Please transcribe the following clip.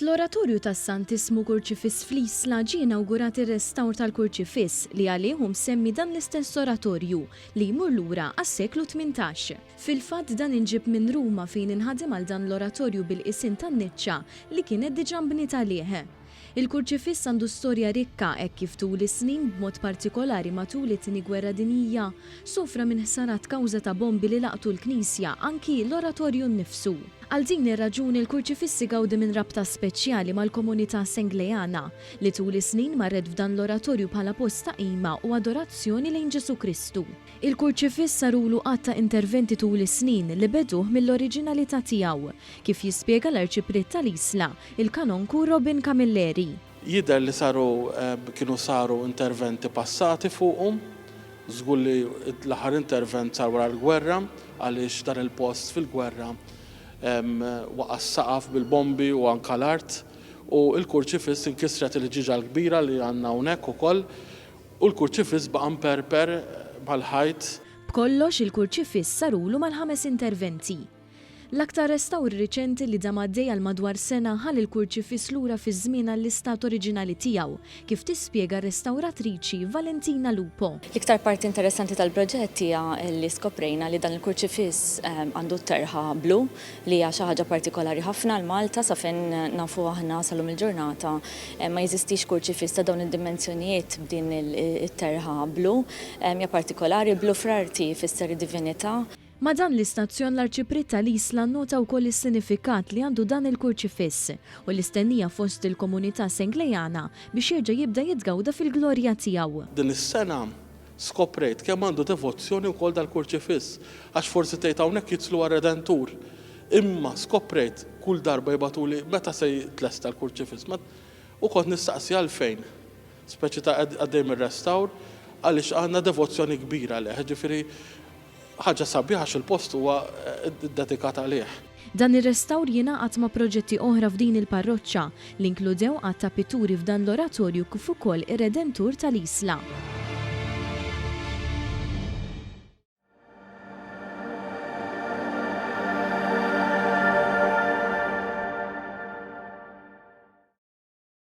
Fl-oratorju tas-Santismu Kurċifiss fl-Isla ġie inawgurat ir-restawr tal-Kurċifiss li għalih semmi dan l-istess oratorju li jmur lura għas-seklu 18. Fil-fatt dan inġib minn Ruma fejn inħadem għal dan l-oratorju bil-qisin tan-Niċċa li kienet diġà mbniet għalih. Il-Kurċifiss għandu storja rikka hekk kif tul is-snin b'mod partikolari matul it-Tieni Gwerra Dinjija sofra minn ħsarat kawża ta' bombi li laqtu l-Knisja anki l-oratorju nnifsu. Għal din ir-raġuni l-Kurċifiss igawdi minn rabta speċjali mal-komunità Senglejana li tul is-snin marret f'dan l-oratorju bħala post ta' qima u adorazzjoni lejn Ġesu Kristu. Il-Kurċifiss sarulu qatt ta' interventi tul is-snin li beduh mill-oriġinalità tiegħu, kif jispjega l-Arċipriet tal-Isla, il-Kanonku Robin Camilleri. Jidher li kienu saru interventi passati fuqhom, żgur li l-aħħar intervent sar wara l-gwerra għaliex dan il-post fil-gwerra waqas saqaf bil-bombi u anka l-art u l-Kurċifiss inkisret il-ġiġa l-kbira li għandna hawnhekk ukoll u l-Kurċifiss baqa' mperper bħal-ħajt. B'kollox il-Kurċifiss sarulu mal-5 interventi. L-aktar restawr riċenti li dam għaddej għal madwar sena ħall il-Kurċifiss lura fi żmien għall-istat oriġinali tiegħu, kif tispjega r-restawratriċi Valentina Lupo. L-iktar parti interessanti tal-proġett hija li skoprejna li dan il-Kurċifiss għandu terħa blu li hija xi ħaġa partikolari ħafna l Malta sa fejn nafu aħna salum il-ġurnata ma jeżistix Kurċifiss ta' dawn id-dimensjonijiet b'din it-terħa blu, hija partikolari blu frarti fisser id-divinità. Ma dan l-istazzjon l-Arċipriet tal-Isla nnota wkoll is-sinifikat li għandu dan il-Kurċifiss u l-istennija fost il-komunità Senglejana biex jerġa' jibda jitgawda fil-glorja tiegħu. Din is-sena skoprejt kemm għandu devozzjoni wkoll dal-Kurċifiss għax forsi tgħid hawnhekk jitlu għar-Redentur. Imma skoprejt kull darba jibatuli meta se jitlesta l-Kurċifiss. U kont nistaqsi għalfejn, speċi ta' għaddejjem ir-restawr għaliex għandna devozzjoni kbira leh, ġifieri ħaġa sabiħa il-post huwa dedikat għalih. Dan ir-restawr jingħaqad ma' proġetti oħra f'din il-parroċċa li inkludew għat-tapituri f'dan l-oratorju kif ukoll ir-Redentur tal-Isla.